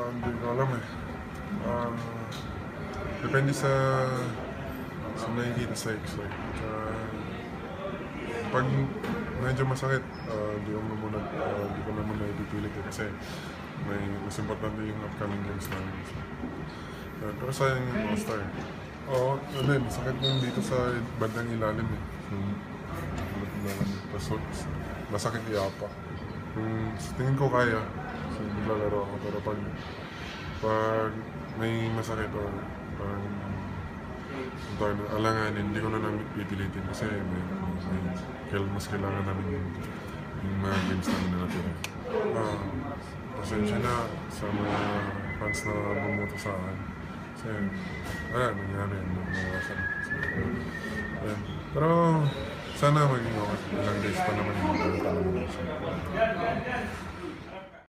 Hindi ko alam eh. Ah, Depende sa nakikita sa x-ray. Pag medyo masakit, hindi ko na muna ipipilit eh, kasi mas importante yung upcoming games namin. Pero sayang yung All-Star. Oo, masakit yung dito sa bandang ilalim eh. Tapos masakit iyapa. Sa tingin ko kaya, so naglalaro ako, pero pag may masakit o alanganin, hindi ko na namin pipilitin kasi mas kailangan namin yung mga games namin na natira. Pasensya na sa mga fans na bumoto sa akin. Kasi nangyari nawasan. Pero sana maging okay. Ilang days pa naman yung magkakaroon.